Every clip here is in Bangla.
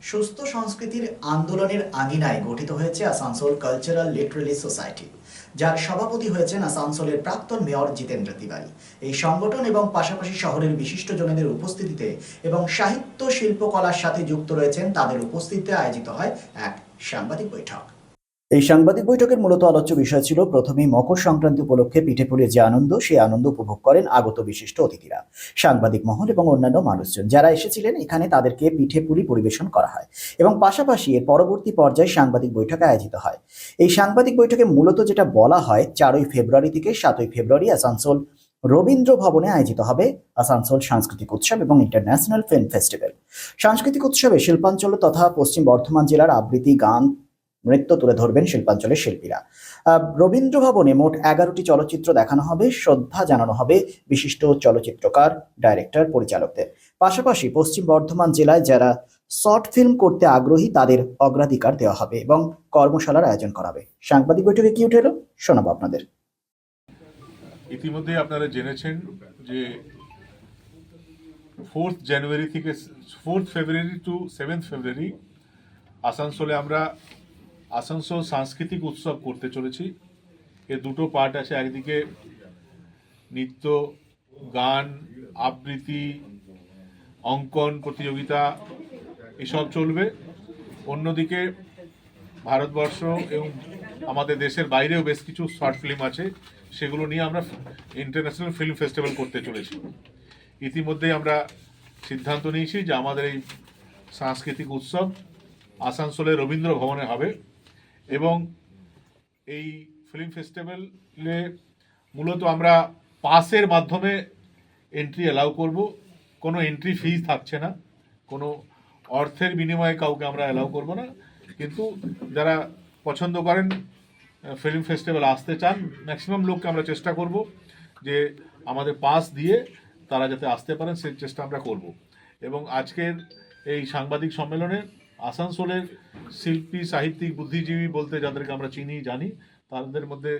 সুস্থ সংস্কৃতির আন্দোলনের আঙিনায় গঠিত হয়েছে আসানসোল কালচারাল লিটারেলি সোসাইটি, যার সভাপতি হয়েছেন আসানসোলের প্রাক্তন মেয়র জিতেন্দ্র তিওয়ারি। এই সংগঠন এবং পাশাপাশি শহরের বিশিষ্টজনেদের উপস্থিতিতে এবং সাহিত্য শিল্পকলার সাথে যুক্ত রয়েছেন তাদের উপস্থিতিতে আয়োজিত হয় এক সাংবাদিক বৈঠক। এই সাংবাদিক বৈঠকের মূলত আলোচ্য বিষয় ছিল প্রথমেই মকর সংক্রান্তি উপলক্ষে পিঠেপুলির যে আনন্দ, সেই আনন্দ উপভোগ করেন আগত বিশিষ্ট অতিথিরা, সাংবাদিক মহল এবং অন্যান্য মানুষজন যারা এসেছিলেন। এখানে তাদেরকে পিঠেপুলি পরিবেশন করা হয় এবং পাশাপাশি এর পরবর্তী পর্যায়ে সাংবাদিক বৈঠক আয়োজিত হয়। এই সাংবাদিক বৈঠকে মূলত যেটা বলা হয়, 4ই ফেব্রুয়ারি থেকে 7ই ফেব্রুয়ারি আসানসোল রবীন্দ্র ভবনে আয়োজিত হবে আসানসোল সাংস্কৃতিক উৎসব এবং ইন্টারন্যাশনাল ফিল্ম ফেস্টিভ্যাল। সাংস্কৃতিক উৎসবে শিল্পাঞ্চল তথা পশ্চিম বর্ধমান জেলার আবৃত্তি, গান, নৃত্য তুলে ধরবেন শিল্পাঞ্চলের শিল্পীরা। রবীন্দ্র ভবনে মোট 11টি চলচ্চিত্র দেখানো হবে, শ্রদ্ধা জানানো হবে বিশিষ্ট চলচ্চিত্রকার, ডাইরেক্টর, পরিচালকদের। পাশাপাশি পশ্চিম বর্ধমান জেলায় যারা শর্ট ফিল্ম করতে আগ্রহী তাদের অগ্রাধিকার দেওয়া হবে এবং কর্মশালার আয়োজন করা হবে। সাংবাদিক বৈঠকে কি উঠে এলো শোনাবো আপনাদের। ইতিমধ্যে আপনারা জেনেছেন যে 4th জানুয়ারি থেকে 4th ফেব্রুয়ারি টু 7th ফেব্রুয়ারি আসানসোলে আমরা আসানসোল সাংস্কৃতিক উৎসব করতে চলেছি। এর দুটো পার্ট আছে, একদিকে নৃত্য, গান, আবৃত্তি, অঙ্কন প্রতিযোগিতা এসব চলবে। অন্যদিকে ভারতবর্ষ এবং আমাদের দেশের বাইরেও বেশ কিছু শর্ট ফিল্ম আছে, সেগুলো নিয়ে আমরা ইন্টারন্যাশনাল ফিল্ম ফেস্টিভ্যাল করতে চলেছি। ইতিমধ্যে আমরা সিদ্ধান্ত নিয়েছি যে আমাদের এই সাংস্কৃতিক উৎসব আসানসোলের রবীন্দ্র ভবনে হবে এবং এই ফিল্ম ফেস্টিভ্যালে মূলত আমরা পাসের মাধ্যমে এন্ট্রি অ্যালাউ করব। কোনো এন্ট্রি ফি থাকছে না, কোনো অর্থের বিনিময়ে কাউকে আমরা অ্যালাউ করব না। কিন্তু যারা পছন্দ করেন ফিল্ম ফেস্টিভ্যাল আসতে চান, ম্যাক্সিমাম লোককে আমরা চেষ্টা করব যে আমাদের পাস দিয়ে তারা যাতে আসতে পারেন সেই চেষ্টা আমরা করব। এবং আজকের এই সাংবাদিক সম্মেলনে আসানসোলের শিল্পী, সাহিত্যিক, বুদ্ধিজীবী বলতে যাদেরকে আমরা চিনি জানি, তাদের মধ্যে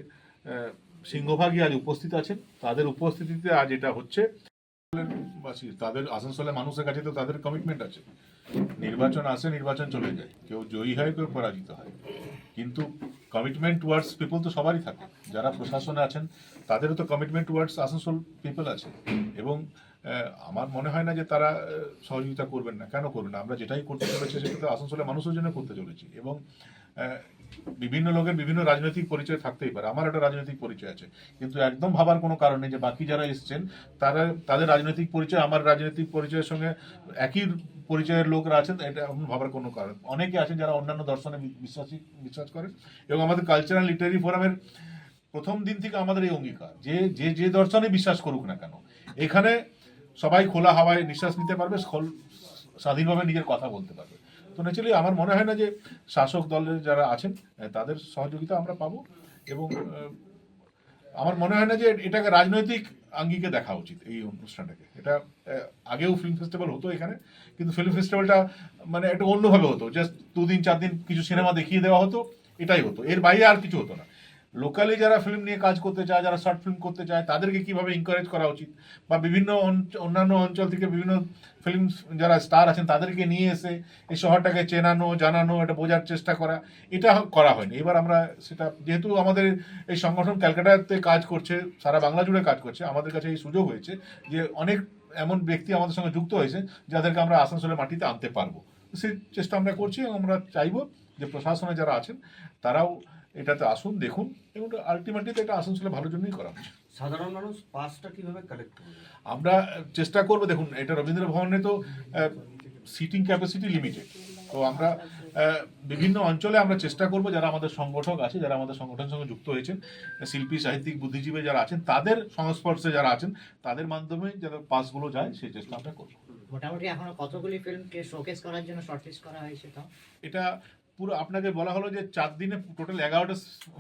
সিংহভাগই আজ উপস্থিত আছেন। তাদের উপস্থিতিতে আজ এটা হচ্ছে। তাদের আসানসোলের মানুষের কাছে তো তাদের কমিটমেন্ট আছে, নির্বাচন আসে, নির্বাচন চলে যায়, কেউ জয়ী হয়, কেউ পরাজিত হয়, কিন্তু কমিটমেন্ট টুয়ার্ডস পিপল তো সবারই থাকে। যারা প্রশাসনে আছেন তাদেরও তো কমিটমেন্ট টুয়ার্ডস আসানসোল পিপল আছে এবং আমার মনে হয় না যে তারা সহযোগিতা করবেন না। কেন করবেন না? আমরা যেটাই করতে চলেছি সেটা তো আসানসোলের মানুষের জন্য করতে চলেছি। এবং বিভিন্ন লোকের বিভিন্ন রাজনৈতিক পরিচয় থাকতেই পারে, আমার একটা রাজনৈতিক পরিচয় আছে, কিন্তু একদম ভাবার কোনো কারণ নেই যে বাকি যারা এসছেন তাদের রাজনৈতিক পরিচয় আমার রাজনৈতিক পরিচয়ের সঙ্গে একই পরিচয়ের লোকরা আছেন, এটা ভাবার কোনো কারণ। অনেকে আছেন যারা অন্যান্য দর্শনে বিশ্বাস করেন এবং আমাদের কালচারাল লিটারি ফোরামের প্রথম দিন থেকে আমাদের এই অঙ্গীকার যে যে যে দর্শনে বিশ্বাস করুক না কেন, এখানে সবাই খোলা হাওয়ায় নিঃশ্বাস নিতে পারবে, স্বাধীনভাবে নিজের কথা বলতে পারবে। তো ন্যাচুরালি আমার মনে হয় না যে শাসক দলের যারা আছেন তাদের সহযোগিতা আমরা পাবো এবং আমার মনে হয় না যে এটাকে রাজনৈতিক আঙ্গিকে দেখা উচিত এই অনুষ্ঠানটাকে। এটা আগেও ফিল্ম ফেস্টিভ্যাল হতো এখানে, কিন্তু ফিল্ম ফেস্টিভ্যালটা মানে একটা অন্যভাবে হতো, জাস্ট 2 দিন 4 দিন কিছু সিনেমা দেখিয়ে দেওয়া হতো, এটাই হতো, এর বাইরে আর কিছু হতো না। লোকালি যারা ফিল্ম নিয়ে কাজ করতে চায়, যারা শর্ট ফিল্ম করতে চায়, তাদেরকে কিভাবে এনকারেজ করা উচিত, বা বিভিন্ন অন্যান্য অঞ্চল থেকে বিভিন্ন ফিল্ম যারা স্টার আছেন তাদেরকে নিয়ে এসে এই শহরটাকে চেনানো, জানানো, এটা বোঝার চেষ্টা করা, এটা করা হয়নি। এবার আমরা সেটা, যেহেতু আমাদের এই সংগঠন ক্যালকাটাতে কাজ করছে, সারা বাংলা জুড়ে কাজ করছে, আমাদের কাছে এই সুযোগ হয়েছে যে অনেক এমন ব্যক্তি আমাদের সঙ্গে যুক্ত হয়েছে যাদেরকে আমরা আসানসোলের মাটিতে আনতে পারবো। সেই চেষ্টা আমরা করছি এবং আমরা চাইবো যে প্রশাসনে যারা আছেন তারাও এটাতে আসুন, দেখুন, এবং আলটিমেটলি এটা আসানসোলে ভালোর জন্যই করা হচ্ছে। সাধারণ মানুষ পাসটা কিভাবে কালেক্ট করবে? আমরা চেষ্টা করবো, দেখুন এটা রবীন্দ্র ভবনে তো সিটিং ক্যাপাসিটি লিমিটেড, তো আমরা বিভিন্ন অঞ্চলে আমরা চেষ্টা করব যারা আমাদের সংগঠক আছে, যারা আমাদের সংগঠনের সঙ্গে যুক্ত হয়েছেন, শিল্পী, সাহিত্যিক, বুদ্ধিজীবী যারা আছেন, তাদের সংস্পর্শে যারা আছেন, তাদের মাধ্যমে যারা পাসগুলো যায় সেই চেষ্টা আমরা করব। মোটামুটি এখনো কতগুলি ফিল্মকে শোকেস করার জন্য শর্টলিস্ট করা হয়েছে? তো এটা পুরো আপনাকে বলা হলো যে 4 দিনে টোটাল 11টা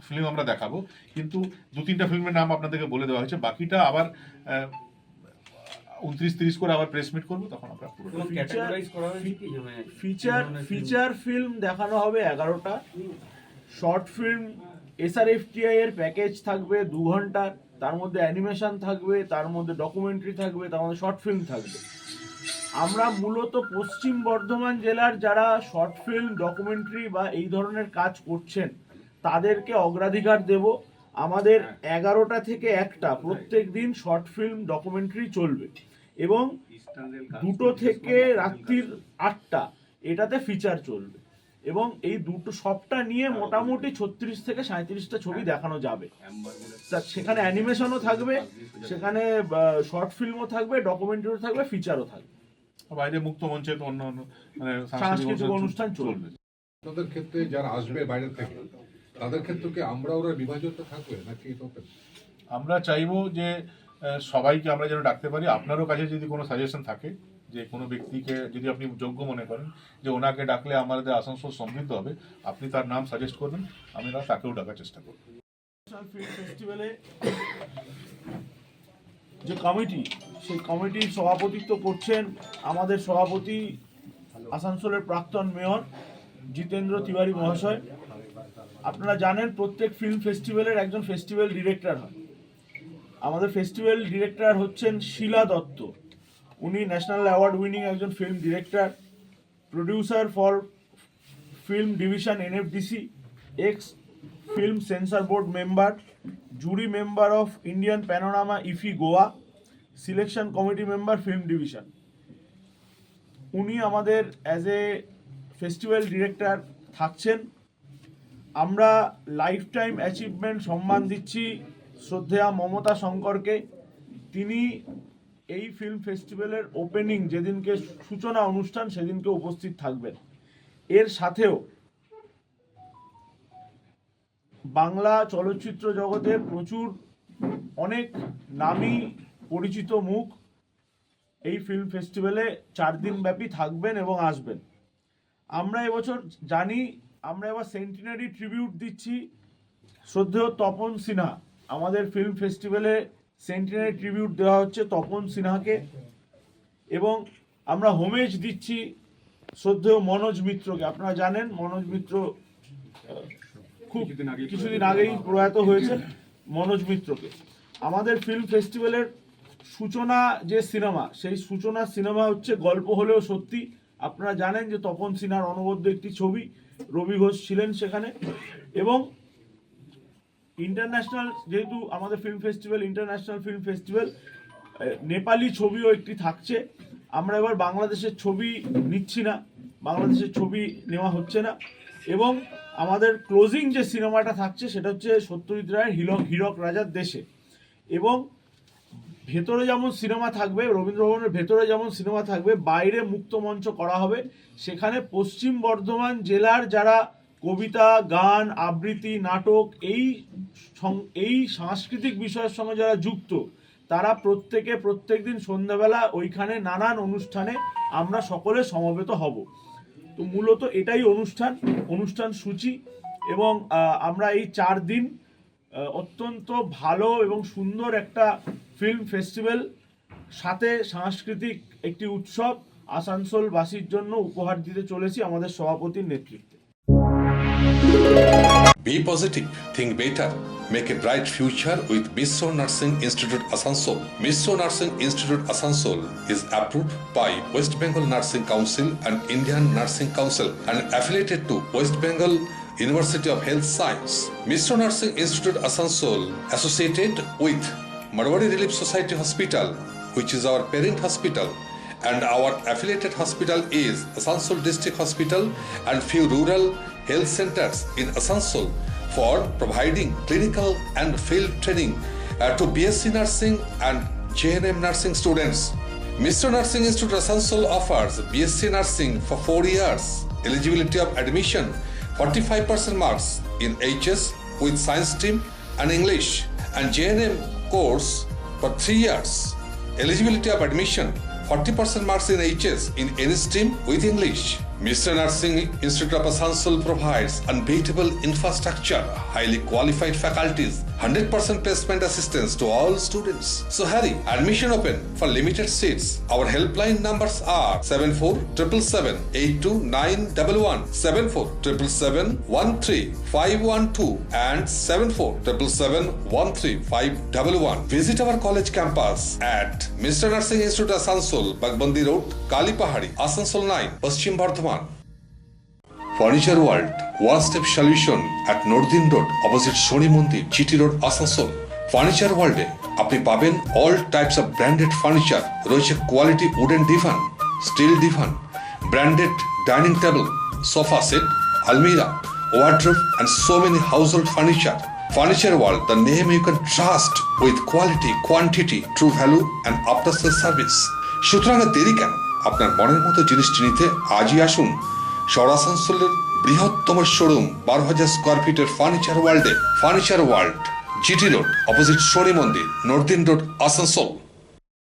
ফিল্ম আমরা দেখাবো, কিন্তু 2-3টা ফিল্মের নাম আপনাদেরকে বলে দেওয়া হয়েছে, বাকিটা আবার 29-30 করে আবার প্রেস মিট করবো, তখন আমরা পুরো ক্যাটাগরাইজ করা হয়েছে কি, ফিচার ফিল্ম দেখানো হবে 11টা, শর্ট ফিল্ম SRFTI এর প্যাকেজ থাকবে 2 ঘন্টা, তার মধ্যে অ্যানিমেশন থাকবে, তার মধ্যে ডকুমেন্টারি থাকবে, তার মধ্যে শর্ট ফিল্ম থাকবে। আমরা মূলত পশ্চিম বর্ধমান জেলার যারা শর্ট ফিল্ম, ডকুমেন্টারি বা এই ধরনের কাজ করছেন তাদেরকে অগ্রাধিকার দেব। আমাদের 11টা থেকে 1টা প্রত্যেক দিন শর্ট ফিল্ম ডকুমেন্টারি চলবে এবং 2টো থেকে রাত্রির 8টা এটাতে ফিচার চলবে এবং এই দুটো সবটা নিয়ে মোটামুটি 36 থেকে 37টা ছবি দেখানো যাবে। তা সেখানে অ্যানিমেশনও থাকবে, সেখানে শর্ট ফিল্মও থাকবে, ডকুমেন্টারিও থাকবে, ফিচারও থাকবে, বাইরে মুক্ত মঞ্চে তো অন্য মানে সাংস্কৃতিক অনুষ্ঠান চলবে। তাদের ক্ষেত্রে যারা আসবে বাইরে থেকে তাদের ক্ষেত্রে কি আমরা ওরা বিভাজিত থাকবে নাকি এটা open? আমরা চাইবো যে সবাইকে আমরা যেন ডাকতে পারি। আপনারও কাছে যদি কোনো সাজেশন থাকে যে কোনো ব্যক্তিকে যদি আপনি যোগ্য মনে করেন যে ওনাকে ডাকলে আমাদের আসানসোল সমৃদ্ধ হবে, আপনি তার নাম সাজেস্ট করবেন, আমরা তাকেও ডাকার চেষ্টা করব। ফিল্ম ফেস্টিভ্যালে যে কমিটি, সেই কমিটির সভাপতিত্ব করছেন আমাদের সভাপতি আসানসোলের প্রাক্তন মেয়র জিতেন্দ্র তিওয়ারি মহাশয়। আপনারা জানেন প্রত্যেক ফিল্ম ফেস্টিভ্যালের একজন ফেস্টিভ্যাল ডিরেক্টর হয়। আমাদের ফেস্টিভ্যাল ডিরেক্টর হচ্ছেন শিলা দত্ত, উনি ন্যাশনাল অ্যাওয়ার্ড উইনিং একজন film director, producer for film division NFDC, ex film censor board member, jury member of Indian panorama IFFI Goa, selection committee member film division. উনি আমাদের অ্যাজ এ ফেস্টিভ্যাল ডিরেক্টর থাকছেন। আমরা লাইফ টাইম অ্যাচিভমেন্ট সম্মান দিচ্ছি শ্রদ্ধেয়া মমতা শঙ্করকে। তিনি এই ফিল্ম ফেস্টিভ্যালের ওপেনিং যেদিনকে সূচনা অনুষ্ঠান সেদিনকে উপস্থিত থাকবেন। এর সাথেও বাংলা চলচ্চিত্র জগতের প্রচুর অনেক নামী পরিচিত মুখ এই ফিল্ম ফেস্টিভ্যালে 4 দিন ব্যাপী থাকবেন এবং আসবেন। আমরা এবছর জানি আমরা এবার সেন্টিনারি ট্রিবিউট দিচ্ছি শ্রদ্ধেয় তপন সিনহা। আমাদের ফিল্ম ফেস্টিভ্যালে সেন্টিনারি ট্রিবিউট দেওয়া হচ্ছে তপন সিনহাকে এবং আমরা হোমেজ দিচ্ছি শ্রদ্ধেয় মনোজ মিত্রকে। আপনারা জানেন মনোজ মিত্র খুব কিছুদিন আগেই প্রয়াত হয়েছে। মনোজ মিত্রকে আমাদের ফিল্ম ফেস্টিভ্যালের সূচনা যে সিনেমা, সেই সূচনা সিনেমা হচ্ছে গল্প হলেও সত্যি। আপনারা জানেন যে তপন সিনহার অনবদ্য একটি ছবি, রবি ঘোষ ছিলেন সেখানে। এবং ইন্টারন্যাশনাল, যেহেতু আমাদের film festival international film festival, Nepali ছবিও একটি থাকছে। আমরা এবার বাংলাদেশের ছবি নিচ্ছি না, বাংলাদেশের ছবি নেওয়া হচ্ছে না। এবং আমাদের ক্লোজিং যে সিনেমাটা থাকছে সেটা হচ্ছে সত্যজিৎ রায়ের হীরক রাজার দেশে। এবং ভেতরে যেমন সিনেমা থাকবে, রবীন্দ্র ভবনের ভেতরে যেমন সিনেমা থাকবে, বাইরে মুক্ত মঞ্চ করা হবে। সেখানে পশ্চিম বর্ধমান জেলার যারা কবিতা, গান, আবৃত্তি, নাটক এই সাংস্কৃতিক বিষয়ের সঙ্গে যারা যুক্ত, তারা প্রত্যেক দিন সন্ধ্যাবেলা ওইখানে নানান অনুষ্ঠানে আমরা সকলে সমবেত হব। তো মূলত এটাই অনুষ্ঠান সূচি। এবং আমরা এই 4 দিন অত্যন্ত ভালো এবং সুন্দর একটা ফিল্ম ফেস্টিভ্যাল সাথে সাংস্কৃতিক একটি উৎসব আসানসোলবাসীর জন্য উপহার দিতে চলেছি আমাদের সভাপতির নেতৃত্বে। Be positive, think better, make a bright future with Missio Nursing Institute Asansol. Missio Nursing Institute Asansol is approved by West Bengal Nursing Council and Indian Nursing Council and affiliated to West Bengal University of Health Science. Missio Nursing Institute Asansol associated with Marwari Relief Society Hospital, which is our parent hospital, and our affiliated hospital is Asansol District Hospital and few rural health centers in Asansol for providing clinical and field training to BSc Nursing and JNM Nursing students. Missio Nursing Institute Asansol offers BSc Nursing for 4 years. Eligibility of admission 45% marks in HS with science stream and English, and JNM course for 3 years. Eligibility of admission 40% marks in HS in any stream with English. Mr. Nursing Institute of Asansol provides unbeatable infrastructure, highly qualified faculties, 100% placement assistance to all students. So hurry, admission open for limited seats. Our helpline numbers are 7477782911, 7477713512 and 7477713511. Visit our college campus at Mr. Nursing Institute Asansol, Bagbandi Road, Kalipahari, Asansol 9, Paschim Bardhaman. Furniture World, one-step solution at Nordin Road, opposite Shoni Mandir, GT Road, Asansol. Furniture World এ আপনি পাবেন all types of branded furniture, রয়েছে quality wooden divan, steel divan, branded dining table, sofa set, almirah, wardrobe and so many household furniture. Furniture World, the name you can trust with quality, quantity, true value and after sales service. সুতরাং আর দেরি কেন? আপনার মনের মতো জিনিসটি নিতে আজই আসুন শহর আসানসোলের বৃহত্তম শোরুম 12,000 স্কোয়ার ফিটের ফার্নিচার ওয়ার্ল্ডে। Furniture world, GT road, opposite Shani Mandir, northern road, Asansol.